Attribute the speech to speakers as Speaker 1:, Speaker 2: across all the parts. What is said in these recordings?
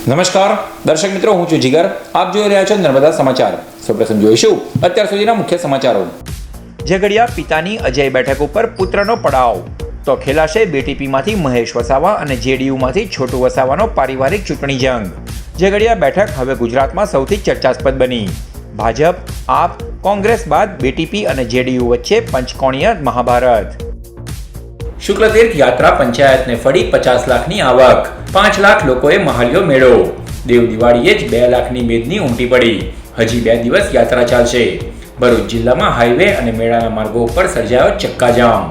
Speaker 1: નમસ્કાર દર્શક મિત્રો, હું છું જીગર. આપ જોઈ રહ્યા છો નર્મદા સમાચાર. સૌપ્રથમ જોઈશું અત્યાર સુધીના મુખ્ય સમાચારો. ઝઘડિયા પિતાની અજય બેઠક ઉપર પુત્રનો પડાવ. તો ખેલાશે બીટીપીમાંથી મહેશ વસાવા અને જેડીયુમાંથી છોટુ વસાવાનો પારિવારિક ચૂંટણી જંગ. ઝઘડિયા બેઠક હવે ગુજરાતમાં સૌથી ચર્ચાસ્પદ બની. ભાજપ, આપ, કોંગ્રેસ બાદ બીટીપી અને જેડીયુ વચ્ચે પંચકોણીય મહાભારત. શુક્લતીર્થ યાત્રા પંચાયતને ફળી 50 લાખની આવક. 5 લાખ લોકોએ મહાલ્યો મેળો. દેવ દિવાળીએ જ 2 લાખની મેદની ઉમટી પડી. હજી 2 દિવસ યાત્રા ચાલશે. ભરૂચ જિલ્લામાં હાઈવે અને મેળાના માર્ગો ઉપર સર્જાયો ચક્કાજામ.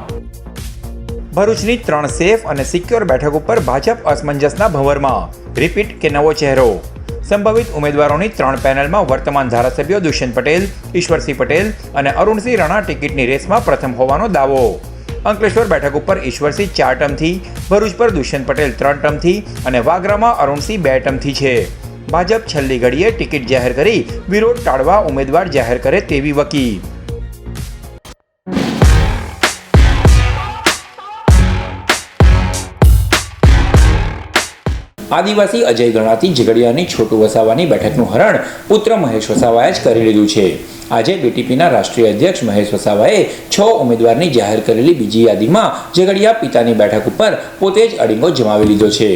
Speaker 1: ભરૂચની 3 સેફ અને સિક્યોર બેઠક ઉપર ભાજપ અસમંજસના ભંવરમાં. રિપીટ કે નવો ચહેરો. સંભવિત ઉમેદવારોની 3 પેનલમાં વર્તમાન ધારાસભ્યો દુષ્યંત પટેલ, ઈશ્વરસિંહ પટેલ અને અરુણસિંહ રાણા ટિકિટની રેસમાં પ્રથમ હોવાનો દાવો. અંકલેશ્વર બેઠક ઉપર ઈશ્વરસિંહ 4 ટર્મથી, ભરૂચ પર દુષ્યંત પટેલ 3 ટર્મથી અને વાગરામાં અરુણસિંહ 2 ટર્મથી છે. ભાજપ છેલ્લી ઘડીએ ટિકિટ જાહેર કરી વિરોધ ટાળવા ઉમેદવાર જાહેર કરે તેવી વકી. આદિવાસી અજય ગણાતી ઝઘડિયાની છોટુ વસાવાની બેઠકનું હરણ પુત્ર મહેશ વસાવાએ જ કરી લીધું છે. આજે બીટીપીના રાષ્ટ્રીય અધ્યક્ષ મહેશ વસાવાએ 6 ઉમેદવારની જાહેર કરેલી બીજી યાદીમાં ઝઘડિયા પિતાની બેઠક ઉપર પોતે જ અડીંગો જમાવી લીધો છે.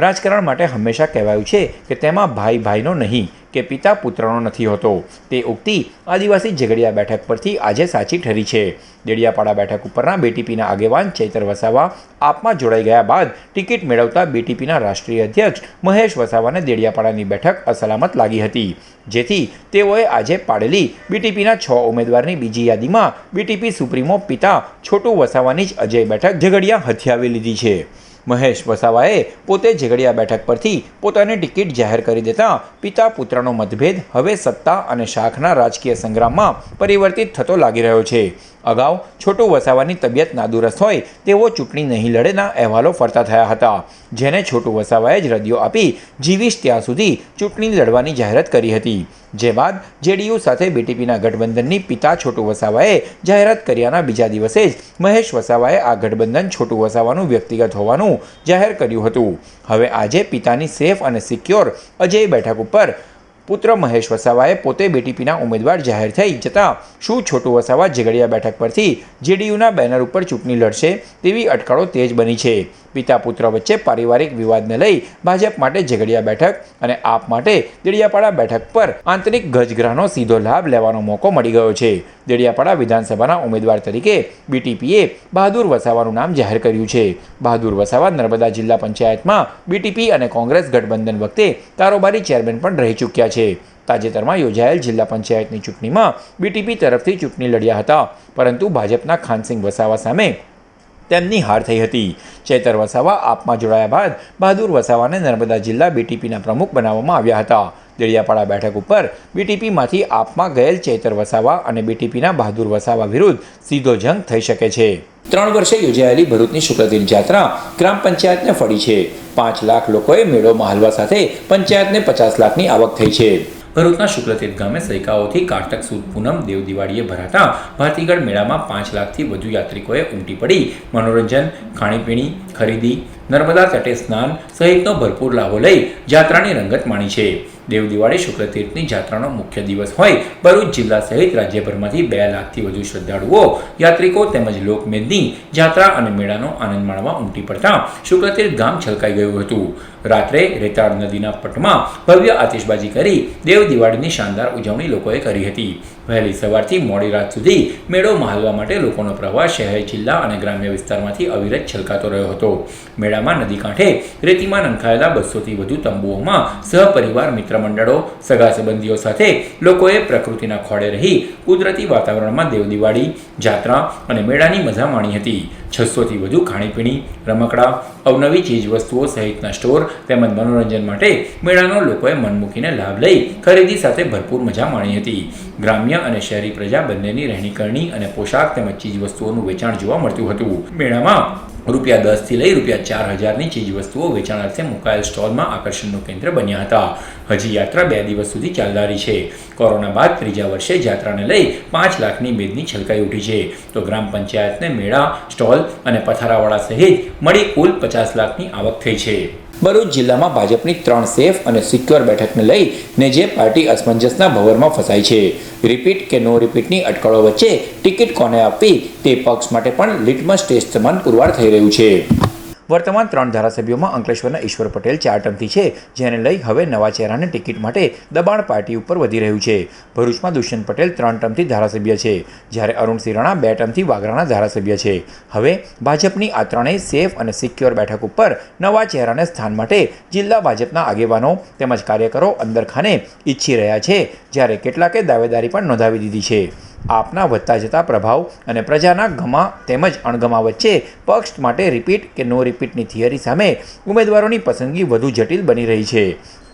Speaker 1: રાજકારણ માટે હંમેશા કહેવાયું છે કે તેમાં ભાઈ ભાઈનો નહીં કે પિતા પુત્રનો નથી હોતો. તે ઉક્તિ આદિવાસી ઝઘડિયા બેઠક પરથી આજે સાચી ઠરી છે. દેડિયાપાડા બેઠક ઉપરના બીટીપીના આગેવાન ચૈતર વસાવા આપમાં જોડાઈ ગયા બાદ ટિકિટ મેળવતા બીટીપીના રાષ્ટ્રીય અધ્યક્ષ મહેશ વસાવાને દેડિયાપાડાની બેઠક અસલામત લાગી હતી. જેથી તેઓએ આજે પાડેલી બીટીપીના 6 ઉમેદવારની બીજી યાદીમાં બીટીપી સુપ્રીમો પિતા છોટુ વસાવાની જ અજય બેઠક ઝઘડિયા હથિયાવી લીધી છે. મહેશ વસાવાએ પોતે ઝઘડિયા બેઠક પરથી પોતાની ટિકિટ જાહેર કરી દેતા પિતા પુત્રનો મતભેદ હવે સત્તા અને શાખના રાજકીય સંગ્રામમાં પરિવર્તિત થતો લાગી રહ્યો છે. અગાઉ છોટુ વસાવાની તબિયત નાદુરસ્ત હોય તેઓ ચૂંટણી નહીં લડેના અહેવાલો ફરતા થયા હતા, જેને છોટુ વસાવાએ જ રદિયો આપી જીવીશ ત્યાં સુધી ચૂંટણી લડવાની જાહેરાત કરી હતી. જે બાદ જેડીયુ સાથે બીટીપીના ગઠબંધનની પિતા છોટુ વસાવાએ જાહેરાત કર્યાના બીજા દિવસે જ મહેશ વસાવાએ આ ગઠબંધન છોટુ વસાવાનું વ્યક્તિગત હોવાનું જાહેર કર્યું હતું. હવે આજે પિતાની સેફ અને સિક્યોર અજય બેઠક ઉપર પુત્ર મહેશ વસાવાએ પોતે બીટીપીના ઉમેદવાર જાહેર થઈ જતા શું છોટુ વસાવા ઝઘડિયા બેઠક પરથી જેડીયુના બેનર ઉપર ચૂંટણી લડશે તેવી અટકળો તેજ બની છે. પિતા પુત્ર વચ્ચે પારિવારિક વિવાદને લઈ ભાજપ માટે ઝઘડિયા બેઠક અને આપ માટે દેડિયાપાડા બેઠક પર આંતરિક ગજગ્રહનો સીધો લાભ લેવાનો મોકો મળી ગયો છે. દેડિયાપાડા વિધાનસભાના ઉમેદવાર તરીકે બીટીપીએ બહાદુર વસાવાનું નામ જાહેર કર્યું છે. બહાદુર વસાવા નર્મદા જિલ્લા પંચાયતમાં બીટીપી અને કોંગ્રેસ ગઠબંધન વખતે કારોબારી ચેરમેન પણ રહી ચૂક્યા છે. તાજેતરમાં યોજાયેલ જિલ્લા પંચાયતની ચૂંટણીમાં બીટીપી તરફથી ચૂંટણી લડ્યા હતા, પરંતુ ભાજપના ખાનસિંહ વસાવા સામે તેમની હાર થઈ હતી. ચૈતર વસાવા આપમાં જોડાયા બાદ બહાદુર વસાવાને નર્મદા જિલ્લા બીટીપીના પ્રમુખ બનાવવામાં આવ્યા હતા. દેડિયાપાડા બેઠક ઉપર બીટીપીમાંથી આપમાં ગયેલ ચૈતર વસાવા અને બીટીપીના બહાદુર વસાવા વિરુદ્ધ સીધો જંગ થઈ શકે છે. 3 વર્ષે યોજાયેલી ભરૂચની શુક્લતીર્થ યાત્રા ગ્રામ પંચાયતને ફળી છે. 5 લાખ લોકોએ મેળો મહાલવા સાથે પંચાયતને 50 લાખની આવક થઈ છે. ભરૂચના શુક્લતીર્થ ગામે સૈકાઓથી કારતક સુદ પૂનમ દેવ દિવાળીએ ભરાતા ભારતીગઢ મેળામાં 5 લાખથી વધુ યાત્રિકોએ ઉમટી પડી મનોરંજન, ખાણીપીણી, ખરીદી, નર્મદા તટે સ્નાન સહિતનો ભરપૂર લાભો લઈ જાત્રાની રંગત માણી છે. દેવ દિવાળી શુક્લતીર્થની જાત્રાનો મુખ્ય દિવસ હોય ભરૂચ જિલ્લા સહિત રાજ્યભરમાંથી 2 લાખથી વધુ શ્રદ્ધાળુઓ, યાત્રિકો તેમજ લોકમેદની જાત્રા અને મેળાનો આનંદ માણવા ઉમટી પડતા શુક્લતીર્થ ગામ છલકાઈ ગયું હતું. રાત્રે રેતાળ નદીના પટમાં ભવ્ય આતિશબાજી કરી દેવ દિવાળીની શાનદાર ઉજવણી લોકોએ કરી હતી. વહેલી સવારથી મોડી રાત સુધી મેળો મહાલવા માટે લોકોનો પ્રવાહ શહેર, જિલ્લા અને ગ્રામ્ય વિસ્તારમાંથી અવિરત છલકાતો રહ્યો હતો. મેળામાં નદી કાંઠે રેતીમાં નંખાયેલા 200થી વધુ તંબુઓમાં સહપરિવાર, મિત્ર મંડળો, સગા સંબંધીઓ સાથે લોકોએ પ્રકૃતિના ખોળે રહી કુદરતી વાતાવરણમાં દેવ દિવાળી, જાત્રા અને મેળાની મજા માણી હતી. 600થી વધુ ખાણીપીણી, રમકડા, અવનવી ચીજવસ્તુઓ સહિતના સ્ટોર તેમજ મનોરંજન માટે મેળાનો લોકોએ મન મૂકીને લાભ લઈ ખરીદી સાથે ભરપૂર મજા માણી હતી. ગ્રામ્ય અને શહેરી પ્રજા બંનેની રહેણીકરણી અને પોશાક તેમજ ચીજવસ્તુઓનું વેચાણ જોવા મળતું હતું. મેળામાં ₹10 થી લઈ ₹4000ની ચીજવસ્તુઓ વેચાણાર્થે મુકાયેલ સ્ટોલમાં આકર્ષણનું કેન્દ્ર બન્યા હતા. હજી યાત્રા 2 દિવસ સુધી ચાલનારી છે. કોરોના બાદ 3જા વર્ષે યાત્રાને લઈ 5 લાખની મેદની છલકાઈ ઉઠી છે. તો ગ્રામ પંચાયતને મેળા, સ્ટોલ અને પથારાવાળા સહિત મળી કુલ 50 લાખની આવક થઈ છે. ભરૂચ જિલ્લામાં ભાજપની 3 સેફ અને સિક્યોર બેઠકને લઈને જે પાર્ટી અસમંજસના ભંવરમાં ફસાઈ છે, રિપીટ કે નો રિપીટની અટકળો વચ્ચે ટિકિટ કોને આપવી તે પક્ષ માટે પણ લિટમસ ટેસ્ટ સમાન પુરવાર થઈ રહ્યું છે. વર્તમાન 3 ધારાસભ્યોમાં અંકલેશ્વરના ઈશ્વર પટેલ 4 ટર્મથી છે, જેને લઈ હવે નવા ચહેરાને ટિકિટ માટે દબાણ પાર્ટી ઉપર વધી રહ્યું છે. ભરૂચમાં દુષ્યંત પટેલ 3 ટર્મથી ધારાસભ્ય છે, જ્યારે અરુણસિંહ રાણા 2 ટર્મથી વાગરાના ધારાસભ્ય છે. હવે ભાજપની આ ત્રણેય સેફ અને સિક્યોર બેઠક ઉપર નવા ચહેરાને સ્થાન માટે જિલ્લા ભાજપના આગેવાનો તેમજ કાર્યકરો અંદરખાને ઈચ્છી રહ્યા છે, જ્યારે કેટલાકે દાવેદારી પણ નોંધાવી દીધી છે. આપના વધતા જતા પ્રભાવ અને પ્રજાના ગમા તેમજ અણગમા વચ્ચે પક્ષ માટે રિપીટ કે નો રિપીટની થિયરી સામે ઉમેદવારોની પસંદગી વધુ જટિલ બની રહી છે.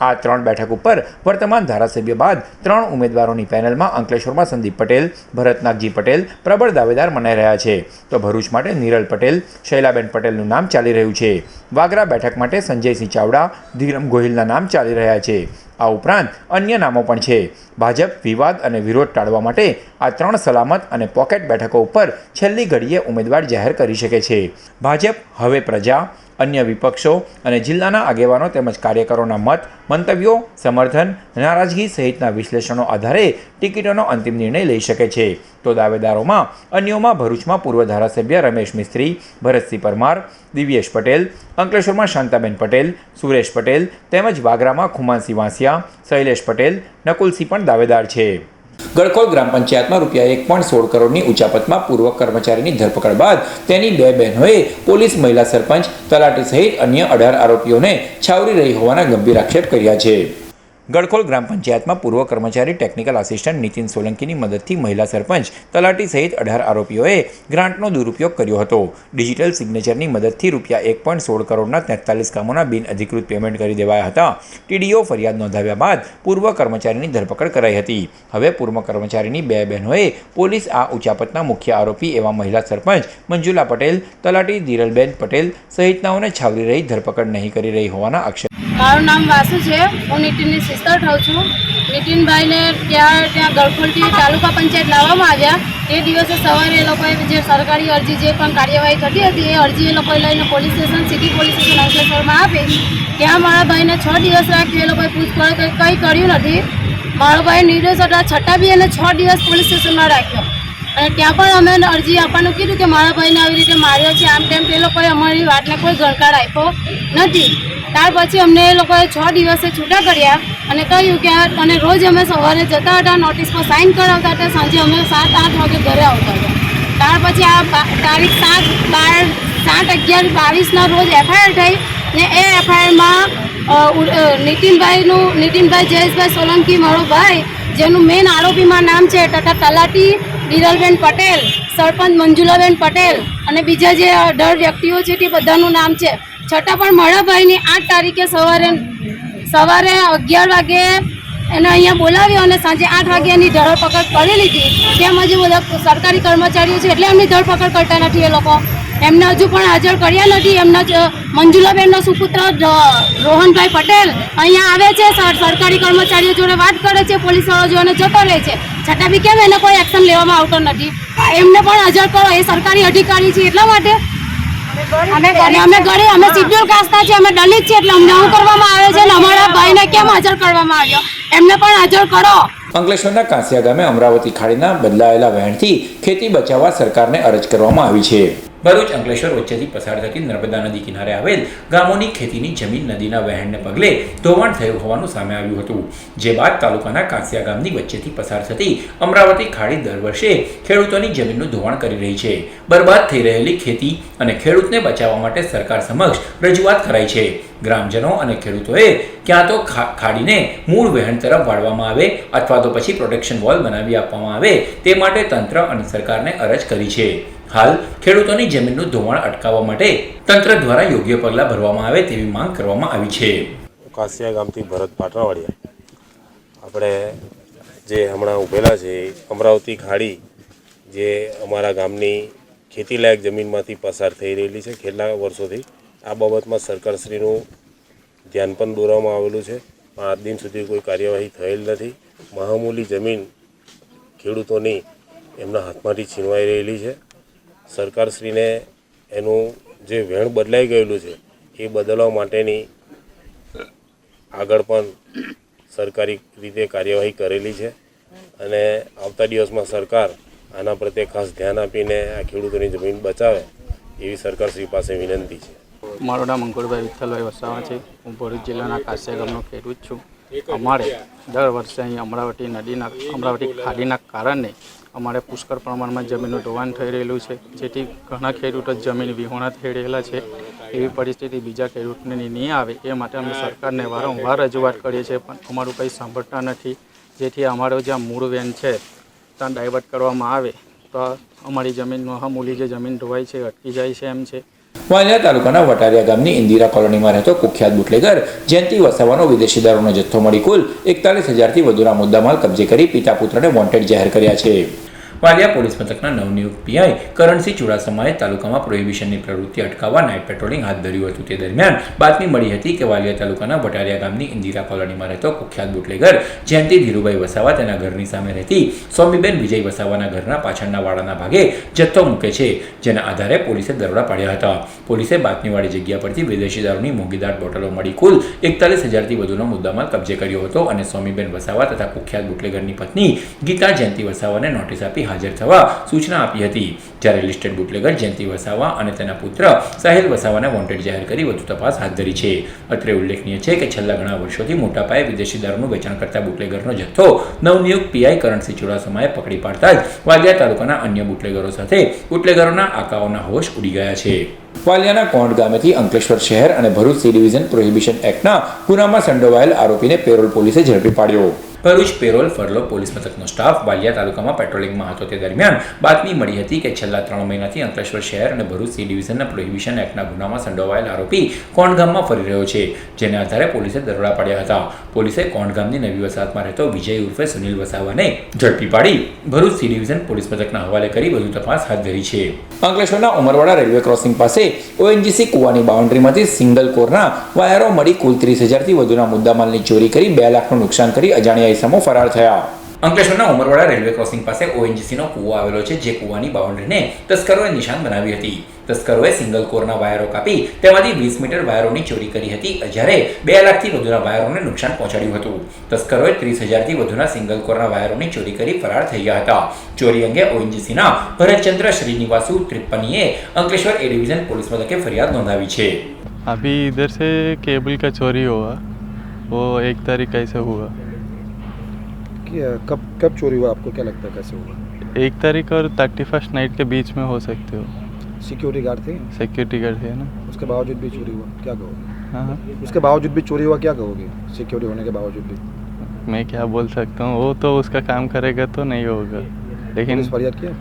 Speaker 1: આ 3 બેઠક ઉપર વર્તમાન ધારાસભ્ય બાદ 3 ઉમેદવારોની પેનલમાં અંકલેશ્વરમાં સંદીપ પટેલ, ભરતનાગજી પટેલ પ્રબળ દાવેદાર મનાઈ રહ્યા છે, તો ભરૂચ માટે નિરલ પટેલ, શૈલાબેન પટેલનું નામ ચાલી રહ્યું છે. વાગરા બેઠક માટે સંજયસિંહ ચાવડા, ધીરમ ગોહિલના નામ ચાલી રહ્યા છે. આ ઉપરાંત અન્ય નામો પણ છે. ભાજપ વિવાદ અને વિરોધ ટાળવા માટે આ 3 સલામત અને પોકેટ બેઠકો ઉપર છેલ્લી ઘડીએ ઉમેદવાર જાહેર કરી શકે છે. ભાજપ હવે પ્રજા, અન્ય વિપક્ષો અને જિલ્લાના આગેવાનો તેમજ કાર્યકરોના મત, મંતવ્યો, સમર્થન, નારાજગી સહિતના વિશ્લેષણો આધારે ટિકિટોનો અંતિમ નિર્ણય લઈ શકે છે. તો દાવેદારોમાં અન્યોમાં ભરૂચમાં પૂર્વ ધારાસભ્ય રમેશ મિસ્ત્રી, ભરતસિંહ પરમાર, દિવ્યેશ પટેલ, અંકલેશ્વરમાં શાંતાબેન પટેલ, સુરેશ પટેલ તેમજ વાગરામાં ખુમાનસિંહ વાંસિયા, શૈલેષ પટેલ, નકુલસિંહ પણ દાવેદાર છે. ગળખોલ ગ્રામ પંચાયતમાં ₹1.16 કરોડની ઉચાપતમાં પૂર્વ કર્મચારીની ધરપકડ બાદ તેની 2 બહેનોએ પોલીસ, મહિલા સરપંચ, તલાટી સહિત અન્ય 18 આરોપીઓને છાવરી રહી હોવાના ગંભીર આક્ષેપ કર્યા છે. ગળખોલ ગ્રામ પંચાયતમાં પૂર્વ કર્મચારી ટેકનિકલ આસિસ્ટન્ટ નીતિન સોલંકીની મદદથી મહિલા સરપંચ, તલાટી સહિત 18 આરોપીઓએ ગ્રાન્ટનો દુરુપયોગ કર્યો હતો. ડિજિટલ સિગ્નેચરની મદદથી ₹1.16 કરોડના 43 કામોના બિનઅધિકૃત પેમેન્ટ કરી દેવાયા હતા. ટીડીઓ ફરિયાદ નોંધાવ્યા બાદ પૂર્વ કર્મચારીની ધરપકડ કરાઈ હતી. હવે પૂર્વ કર્મચારીની 2 બહેનોએ પોલીસ આ ઉચાપતના મુખ્ય આરોપી એવા મહિલા સરપંચ મંજુલા પટેલ, તલાટી ધીરલબેન પટેલ સહિતનાઓને છાવરી રહી ધરપકડ નહીં કરી રહી હોવાના આક્ષેપ.
Speaker 2: મારું નામ વાસુ છે. હું નીતિનની સિસ્ટર થાઉં છું. નીતિનભાઈને ત્યાં ગળખોલથી તાલુકા પંચાયત લાવવામાં આવ્યા. તે દિવસે સવારે એ લોકોએ જે સરકારી અરજી જે પણ કાર્યવાહી થતી હતી એ અરજી એ લોકોએ લઈને police station, city police station અંકલેશ્વરમાં આપી. ત્યાં મારા ભાઈને 6 દિવસ રાખ્યું. એ લોકોએ પૂછપરછ કંઈ કર્યું નથી. મારો ભાઈ નિર્દોષ હતા છતાં બી એને 6 દિવસ પોલીસ સ્ટેશનમાં રાખ્યો. અને ત્યાં પણ અમે અરજી આપવાનું કીધું કે મારા ભાઈને આવી રીતે માર્યો છે, આમ તેમ. તે લોકોએ અમારી વાતને કોઈ ગણકાર આપ્યો નથી. ત્યાર પછી અમને એ લોકોએ 6 દિવસે છૂટા કર્યા અને કહ્યું કે અને રોજ અમે સવારે જતા હતા, નોટિસ પર સાઇન કરાવતા હતા, સાંજે અમે 7-8 વાગે ઘરે આવતા હતા. ત્યાર પછી આ તારીખ 7/11/22ના રોજ એફઆઈઆર થઈ ને એ એફઆઈઆરમાં નીતિનભાઈ જયેશભાઈ સોલંકી મારો ભાઈ, જેનું મેઇન આરોપીમાં નામ છે તથા તલાટી ધીરલબેન પટેલ, સરપંચ મંજુલાબેન પટેલ અને બીજા જે 18 વ્યક્તિઓ છે તે બધાનું નામ છે. છતાં પણ મારા ભાઈની 8 તારીખે સવારે 11 વાગે એને અહીંયા બોલાવ્યો અને સાંજે 8 વાગે એની ધરપકડ કરી લીધી. તેમ હજુ બધા સરકારી કર્મચારીઓ છે એટલે એમની ધરપકડ કરતા નથી. એ લોકો એમને હજુ પણ હાજર કર્યા નથી. એમના મંજુલાબેનનો સુપુત્ર રોહનભાઈ પટેલ અહીંયા આવે છે, સરકારી કર્મચારીઓ જોડે વાત કરે છે, પોલીસવાળો જોડે જતો રહે છે, છતાં બી કેમ એને કોઈ એક્શન લેવામાં આવતો નથી. એમને પણ હાજર કરો. એ સરકારી અધિકારી છે એટલા માટે અમે શિડ્યુલ કાસ્ટના છે, અમે દલિત છે એટલે અમને શું કરવામાં આવે છે ને અમારા ભાઈને કેમ હાજર કરવામાં આવ્યો એમને પણ હાજર કરો.
Speaker 1: અંકલેશ્વરના કાંસિયા ગામે અમરાવતી ખાડીના બદલાયેલા વહેણથી ખેતી બચાવવા સરકારને અરજ કરવામાં આવી છે. ભરૂચ અંકલેશ્વર વચ્ચેથી પસાર થતી નર્મદા નદી કિનારે આવેલ ગામોની ખેતીની જમીન નદીના વહેણને પગલે ધોવાણ થયું હોવાનું સામે આવ્યું હતું. જે બાદ તાલુકાના કાંસિયા ગામની વચ્ચેથી પસાર થતી અમરાવતી ખાડી દર વર્ષે ખેડૂતોની જમીનનું ધોવાણ કરી રહી છે. બરબાદ થઈ રહેલી ખેતી અને ખેડૂતને બચાવવા માટે સરકાર સમક્ષ રજૂઆત કરાઈ છે. ગ્રામજનો અને ખેડૂતોએ ક્યાં તો ખાડીને મૂળ વહેણ તરફ વાળવામાં આવે અથવા તો પછી પ્રોટેક્શન વોલ બનાવી આપવામાં આવે તે માટે તંત્ર અને સરકારને અરજ કરી છે. હાલ ખેડૂતોની જમીનનું ધોવાણ અટકાવવા માટે તંત્ર દ્વારા યોગ્ય પગલાં ભરવામાં આવે તેવી માંગ કરવામાં આવી છે.
Speaker 3: કાંસિયા ગામથી ભરત પાટણવાડિયા આપણે જે હમણાં ઉભેલા છે અમરાવતી ખાડી જે અમારા ગામની ખેતીલાયક જમીનમાંથી પસાર થઈ રહેલી છે છેલ્લા વર્ષોથી. આ બાબતમાં સરકારશ્રીનું ધ્યાન પણ દોરવામાં આવેલું છે, પણ આજ દિન સુધી કોઈ કાર્યવાહી થયેલ નથી. મહામૂલી જમીન ખેડૂતોની એમના હાથમાંથી છીનવાઈ રહેલી છે. સરકારશ્રીને એનું જે વહેણ બદલાઈ ગયેલું છે એ બદલવા માટેની આગળ પણ સરકારી રીતે કાર્યવાહી કરેલી છે અને આવતા દિવસમાં સરકાર આના પ્રત્યે ખાસ ધ્યાન આપીને આ ખેડૂતોની જમીન બચાવે એવી સરકારશ્રી પાસે વિનંતી છે.
Speaker 4: મારું નામ અંકુરભાઈ વિઠ્ઠલભાઈ વસાવા છે. હું ભરૂચ જિલ્લાના કાસિયા ગામનો ખેડૂત છું. અમારે દર વર્ષે અહીં અમરાવતી ખાડીના કારણે અમારે પુષ્કળ પ્રમાણમાં જમીનનું ધોવાણ થઈ રહેલું છે, જેથી ઘણા ખેડૂતો જમીન વિહોણા થઈ રહેલા છે. એવી પરિસ્થિતિ બીજા ખેડૂતને નહીં આવે એ માટે અમે સરકારને વારંવાર રજૂઆત કરીએ છીએ, પણ અમારું કંઈ સાંભળતા નથી. જેથી અમારો જ્યાં મૂળ વેન છે ત્યાં ડાયવર્ટ કરવામાં આવે તો અમારી જમીન મહામૂલી જે જમીન ધોવાય છે અટકી જાય છે એમ છે.
Speaker 1: વાલિયા તાલુકાના વટારિયા ગામની ઇન્દિરા કોલોનીમાં રહેતો કુખ્યાત બુટલેગર જયંતિ વસાવાનો વિદેશી દારૂનો જથ્થો મળી કુલ 41,000થી વધુના મુદ્દામાલ કબજે કરી પિતા પુત્રને વોન્ટેડ જાહેર કર્યા છે. વાલિયા પોલીસ મથકના નવનિયુક્ત પીઆઈ કરણસિંહ ચુડાસમાએ તાલુકામાં પ્રોહિબિશનની પ્રવૃત્તિ અટકાવવા નાઇટ પેટ્રોલિંગ હાથ ધર્યું હતું. તે દરમિયાન બાતમી મળી હતી કે વાલિયા તાલુકાના વટારિયા ગામની ઇન્દિરા કોલોનીમાં રહેતો કુખ્યાત બુટલેગર જયંતિ ધીરુભાઈ વસાવા તેના ઘરની સામે રહેતી સ્વામીબેન વિજય વસાવાના ઘરના પાછળના વાડાના ભાગે જથ્થો મૂકે છે, જેના આધારે પોલીસે દરોડા પાડ્યા હતા. પોલીસે બાતમીવાળી જગ્યા પરથી વિદેશી દારૂની મોંઘીદાટ બોટલો મળી કુલ 41,000થી વધુનો મુદ્દામાલ કબજે કર્યો હતો અને સ્વામીબેન વસાવા તથા કુખ્યાત બુટલેગરની પત્ની ગીતા જયંતિ વસાવાને નોટિસ આપી હાજર થવા સૂચના આપી હતી. જ્યારે લિસ્ટેડ બુટલેગર જયંતિ વસાવા અને તેના પુત્ર સાહિલ વસાવાને વોન્ટેડ જાહેર કરી વધુ તપાસ હાથ ધરી છે. અત્રે ઉલ્લેખનીય છે કે છેલ્લા ઘણા વર્ષોથી મોટા પાયે વિદેશી દારૂનું વેચાણ કરતા બુટલેગરનો જથ્થો નવનિયુક્ત પીઆઈ કરણસિંહ ચુડાસમાએ પકડી પાડતા જ વાલિયા તાલુકાના અન્ય બુટલેગરો સાથે બુટલેગરોના આકાઓના હોશ ઉડી ગયા છે. વાલિયાના કોંડ ગામેથી અંકલેશ્વર શહેર અને ભરૂચ સી ડિવિઝન પ્રોહિબિશન એક્ટના ગુનામાં સંડોવાયેલ આરોપીને પેરોલ પોલીસે ઝડપી પાડ્યો. ભરૂચ પેરોલ ફરલો પોલીસ મથકનો સ્ટાફ વાલિયા તાલુકામાં પેટ્રોલિંગમાં હતો. તે દરમિયાન બાતમી મળી હતી કે છેલ્લા 3 મહિનાથી અંકલેશ્વર શહેર અને ભરૂચ સી ડિવિઝનના પ્રોહિબિશન એક્ટના ગુનામાં સંડોવાયેલ આરોપી કોંડ ગામમાં ફરી રહ્યો છે, જેને આધારે પોલીસે દરોડા પાડ્યા હતા. પોલીસે કોંડ ગામની નવી વસાહતમાં રહેતો વિજય ઉર્ફે સુનિલ વસાવાને ઝડપી પાડી ભરૂચ સી ડિવિઝન પોલીસ મથકના હવાલે કરી વધુ તપાસ હાથ ધરી છે. અંકલેશ્વરના ઉમરવાડા રેલવે ક્રોસિંગ પાસે ઓએનજીસી કુવાની બાઉન્ડ્રીમાંથી સિંગલ કોરના વાયરો મળી કુલ 30,000થી વધુના મુદ્દામાલની ચોરી કરી 2 લાખનું નુકસાન કરી અજાણ્યા ઇસમો ફરાર થયા. અંકલેશ્વરના ઉમરવાડા રેલવે ક્રોસિંગ પાસે ઓએનજીસીનો કૂવો આવેલો છે, જે કૂવાની બાઉન્ડ્રીને તસ્કરોએ નિશાન બનાવી હતી. તસ્કરોએ સિંગલ કોરના વાયરો કાપી તેમાંથી 20 મીટર વાયરોની ચોરી કરી હતી, જ્યારે 2 લાખથી વધુના વાયરોને નુકસાન પહોંચાડ્યું હતું. તસ્કરોએ 30,000થી વધુના સિંગલ કોરના વાયરોની ચોરી કરી ફરાર થઈ ગયા હતા. ચોરી અંગે ઓએનજીસીના ભરતચંદ્ર શ્રીનિવાસુ ત્રિપનીએ અંકલેશ્વર એ ડિવિઝન પોલીસ મથકે ફરિયાદ નોંધાવી છે.
Speaker 5: अभी इधर से केबल का चोरी हुआ, वो 1 तारीख कैसे हुआ?
Speaker 6: कब चोरी हुआ? आपको क्या लगता है कैसे हुआ?
Speaker 5: 1 तारीख और 31st नाइट के बीच में हो सकते हो.
Speaker 6: सिक्योरिटी गार्ड थे?
Speaker 5: सिक्योरिटी गार्ड है ना.
Speaker 6: उसके बावजूद भी चोरी हुआ, क्या कहोगे?
Speaker 5: हाँ हाँ,
Speaker 6: उसके बावजूद भी चोरी हुआ, क्या कहोगे? सिक्योरिटी होने के बावजूद भी
Speaker 5: मैं क्या बोल सकता हूँ, वो तो उसका काम करेगा तो नहीं होगा, लेकिन
Speaker 6: पुलिस फरियाद किया?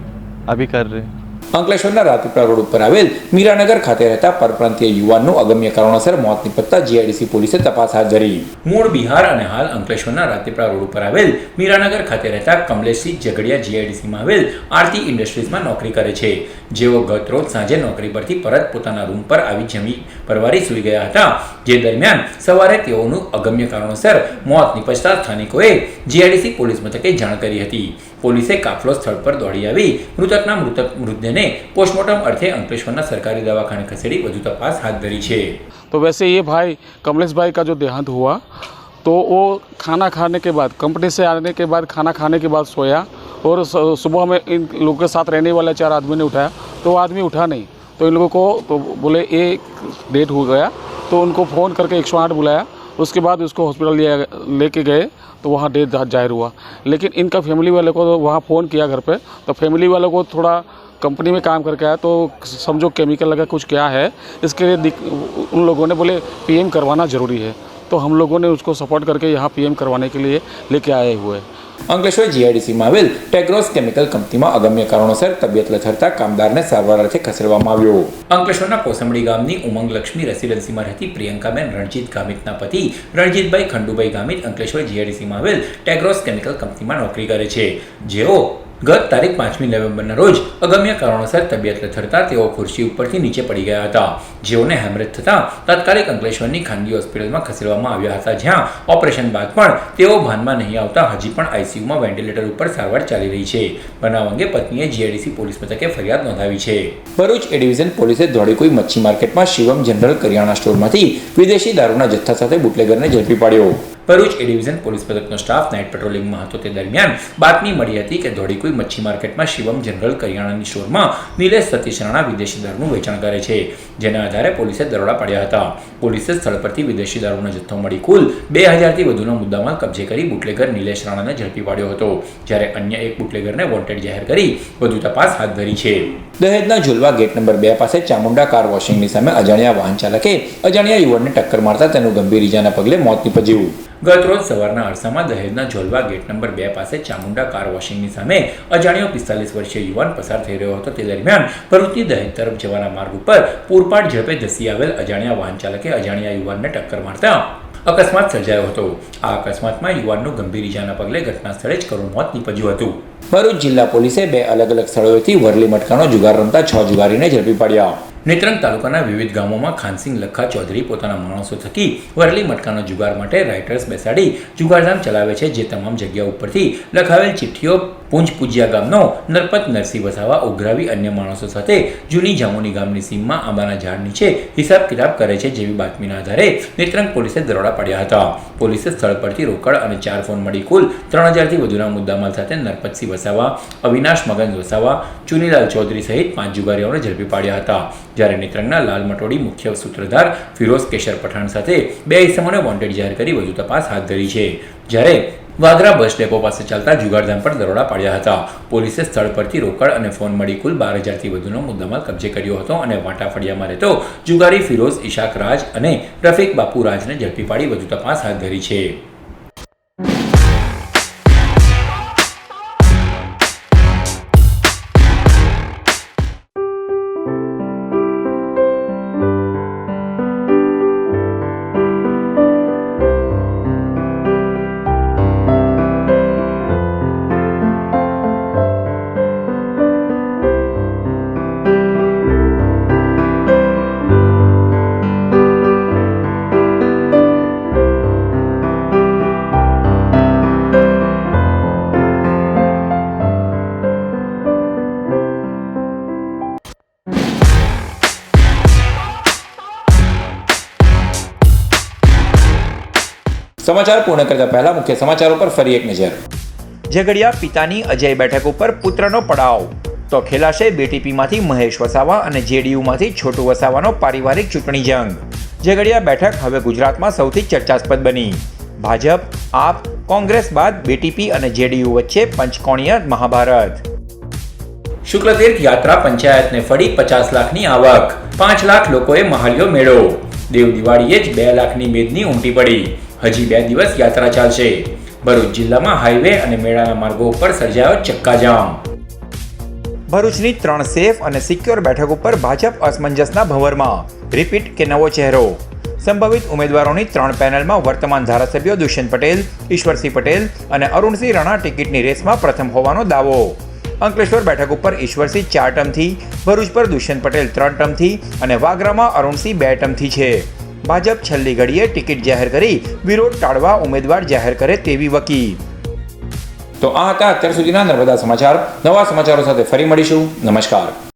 Speaker 5: अभी कर रहे हैं.
Speaker 1: અંકલેશ્વરના રાજપીપળા રોડ ઉપર આવેલ મીરાનગર ખાતે રહેતા પરપ્રાંતીય યુવાનનું અગમ્ય કારણોસર મોત નિપજતા જીઆઈડીસી પોલીસે તપાસ હાથ ધરી. મૂળ બિહાર અને હાલ અંકલેશ્વરના રાજપીપળા રોડ ઉપર આવેલ મીરાનગર ખાતે રહેતા કમલેશસિંહ ઝઘડિયા જીઆઈડીસીમાં આવેલ આરતી ઇન્ડસ્ટ્રીઝમાં નોકરી કરે છે, જેઓ ગત રોજ સાંજે નોકરી પરથી પરત પોતાના રૂમ પર આવી જમી પરવારી સૂઈ ગયા હતા. જે દરમિયાન સવારે તેઓનું અગમ્ય કારણોસર મોત નિપજતા સ્થાનિકોએ જીઆઈડીસી પોલીસ મથકે જાણ કરી હતી. પોલીસે કાફલો સ્થળ પર દોડી આવી મૃતકના મૃતદેહને પોસ્ટમોર્ટમ અર્થે અંકલેશ્વરના સરકારી દવાખાને ખસેડી વધુ તપાસ હાથ ધરી છે.
Speaker 7: तो वैसे ये भाई कमलेश भाई का जो देहांत हुआ तो वो खाना खाने के बाद कंपनी से आने के बाद खाना खाने के बाद सोया और सुबह में इन लोगों के साथ रहने वाले 4 आदमी ने उठाया तो वो आदमी उठा नहीं, तो इन लोगों को तो बोले एक डेट हो गया, तो उनको फ़ोन करके 108 बुलाया. उसके बाद उसको हॉस्पिटल लेके गए तो वहाँ डेथ जाहिर हुआ. लेकिन इनका फैमिली वाले को वहाँ फ़ोन किया घर पे, तो फैमिली वालों को थोड़ा कंपनी में काम करके आया तो समझो केमिकल लगा कुछ क्या है, इसके लिए उन लोगों ने बोले पीएम करवाना ज़रूरी है, तो हम लोगों ने उसको सपोर्ट करके यहाँ पीएम करवाने के लिए लेके आए हुए हैं.
Speaker 1: અંકલેશ્વર જીઆઈડીસીમાં આવેલ ટેગ્રોસ કેમિકલ કંપનીમાં અગમ્ય કારણોસર તબિયત લથડતા કામદારને સારવાર અર્થે ખસેડવામાં આવ્યો. અંકલેશ્વરના કોસંબડી ગામની ઉમંગ લક્ષ્મી રેસિડેન્સીમાં રહેતી પ્રિયંકાબેન રણજીત ગામિતના પતિ રણજીતભાઈ ખંડુભાઈ ગામિત અંકલેશ્વર જીઆઈડીસીમાં આવેલ ટેગ્રોસ કેમિકલ કંપનીમાં નોકરી કરે છે, જેઓ ગત તારીખ 5મી નવેમ્બરના રોજ અગમ્ય કારણોસર તબિયત લથડતા તેઓ ખુરશી ઉપરથી નીચે પડી ગયા હતા, જેઓને હેમરેજ થતાં તાત્કાલિક અંકલેશ્વરની ખાનગી હોસ્પિટલમાં ખસેડવામાં આવ્યા હતા, જ્યાં ઓપરેશન બાદ પણ તેઓ ભાનમાં નહીં આવતા હજી પણ આઈસીયુમાં વેન્ટિલેટર ઉપર સારવાર ચાલી રહી છે. બનાવ અંગે પત્નીએ જીઆઈડીસી પોલીસ મથકે ફરિયાદ નોંધાવી છે. ભરૂચ એ ડિવિઝન પોલીસે ધોળીકુઈ મચ્છી માર્કેટમાં શિવમ જનરલ કરિયાણા સ્ટોરમાંથી વિદેશી દારૂના જથ્થા સાથે બુટલેગરને ઝડપી પાડ્યો. ભરૂચ એ ડિવિઝન પોલીસ મથકનો સ્ટાફ નાઇટ પેટ્રોલિંગમાં હતો તે દરમિયાન બાતમી મળી હતી કે ધોળીકુઈ મચ્છી માર્કેટમાં શિવમ જનરલ કરિયાણાની સ્ટોરમાં નિલેશ સતીશ રાણા વિદેશી દારૂનું વેચાણ કરે છે, જેના આધારે પોલીસે દરોડા પાડ્યા હતા. પોલીસે સ્થળ પરથી વિદેશી દારૂનો જથ્થો મળી કુલ 2000થી વધુનો મુદ્દામાલ કબજે કરી બુટલેગર નિલેશ રાણાને ઝડપી પાડ્યો હતો, જ્યારે અન્ય એક બુટલેગરને વોન્ટેડ જાહેર કરી વધુ તપાસ હાથ ધરી છે. દહેજના ઝુલવા ગેટ નંબર 2 પાસે ચામુંડા કાર વોશિંગની સામે અજાણ્યા વાહન ચાલકે અજાણ્યા યુવાનને ટક્કર મારતા તેનું ગંભીર ઈજાના પગલે મોત નીપજ્યું. ગત રોજ સવારના અરસામાં દહેજના ઝોલવા ગેટ નંબર 2 પાસે ચામુંડા કાર વોશિંગની સામે અજાણ્યો 45 વર્ષીય યુવાન પસાર થઈ રહ્યો હતો. તે દરમિયાન ભરૂચથી દહેજ તરફ જવાના માર્ગ ઉપર પૂરપાટ ઝડપે ધસી આવેલ અજાણ્યા વાહન ચાલકે અજાણ્યા યુવાનને ટક્કર મારતા અકસ્માત સર્જાયો હતો. આ અકસ્માતમાં યુવાનનું ગંભીર ઈજાના પગલે ઘટના સ્થળે જ કરુણ મોત નીપજ્યું હતું. ભરૂચ જિલ્લા પોલીસે 2 અલગ અલગ સ્થળોએથી વરલી મટકાનો જુગાર રમતા 6 જુગારીને ઝડપી પાડ્યા. નેત્રંગ તાલુકાના વિવિધ ગામોમાં ખાનસિંગ લખા ચૌધરી પોતાના માણસો થકી વરલી મટકાનો જુગાર માટે રાઇટર્સ બેસાડી જુગારધામ ચલાવે છે, જે તમામ જગ્યા ઉપરથી લખાવેલ ચિઠ્ઠીઓ પૂંજ પૂજિયા ગામનો નરપત નરસિંહ વસાવા ઉઘરાવી અન્ય માણસો સાથે જૂની જામુની ગામની સીમમાં આંબાના ઝાડ નીચે હિસાબ કિતાબ કરે છે, જેવી બાતમીના આધારે નેત્રંગ પોલીસે દરોડા પાડ્યા હતા. પોલીસે સ્થળ પરથી રોકડ અને 4 ફોન મળી કુલ 3000થી વધુના મુદ્દામાલ સાથે નરપતસિંહ વસાવા, અવિનાશ મગન વસાવા, ચુનીલાલ ચૌધરી સહિત 5 જુગારીઓને ઝડપી પાડ્યા હતા, જ્યારે નેત્રંગના લાલ મટોડી મુખ્ય સૂત્રધાર ફિરોઝ કેશર પઠાણ સાથે 2 ઇસમોને વોન્ટેડ જાહેર કરી વધુ તપાસ હાથ ધરી છે. જ્યારે વાગરા બસ ડેપો પાસે ચાલતા જુગારધામ પર દરોડા પાડ્યા હતા. પોલીસે સ્થળ પરથી રોકડ અને ફોન મળી કુલ 12000થી વધુનો મુદ્દામાલ કબજે કર્યો હતો અને વાટાફળિયામાં રહેતો જુગારી ફિરોઝ ઇશાક રાજ અને રફીક બાપુ રાજને ઝડપી પાડી વધુ તપાસ હાથ ધરી છે. સમાચાર પૂર્ણ કરતા પહેલા મુખ્ય સમાચારો પર ફરી એક નજર. ઝઘડિયા પિતાની અજય બેઠક ઉપર પુત્રનો પડાવ, તો ખેલાશે બીટીપીમાંથી મહેશ વસાવા અને જેડીયુમાંથી છોટુ વસાવાનો પારિવારિક ચૂંટણી જંગ. ઝઘડિયા બેઠક હવે ગુજરાતમાં સૌથી ચર્ચાસ્પદ બની. ભાજપ, આપ, કોંગ્રેસ બાદ બીટીપી અને જેડીયુ વચ્ચે પંચકોણીય મહાભારત. શુક્લતીર્થ યાત્રા પંચાયતને ફળી 50 લાખની આવક, 5 લાખ લોકોએ મહાલ્યો મેળો. દેવ દિવાળીએ જ 2 લાખની મેદની ઉમટી પડી. હજી 2 દિવસ યાત્રા ચાલશે. ભરૂચ જિલ્લામાં હાઈવે અને મેળાના માર્ગો ઉપર સર્જાયો ચક્કાજામ. ભરૂચની 3 સેફ અને સિક્યોર બેઠક ઉપર ભાજપ અસમંજસના ભંવરમાં. રિપીટ કે નવો ચહેરો. સંભવિત ઉમેદવારોની 3 પેનલમાં વર્તમાન ધારાસભ્યો દુષ્યંત પટેલ, ઈશ્વરસિંહ પટેલ અને અરુણસિંહ રાણા ટિકિટની રેસમાં પ્રથમ હોવાનો દાવો. અંકલેશ્વર બેઠક ઉપર ઈશ્વરસિંહ 4 ટર્મથી, ભરૂચ પર દુષ્યંત પટેલ 3 ટર્મથી અને વાગરામાં અરુણસિંહ 2 ટર્મથી છે. ભાજપ છેલ્લી ઘડીએ ટિકિટ જાહેર કરી વિરોધ ટાળવા ઉમેદવાર જાહેર કરે તેવી વકી. તો આ હતા અત્યાર સુધીના નર્મદા સમાચાર. નવા સમાચારો સાથે ફરી મળીશું. નમસ્કાર.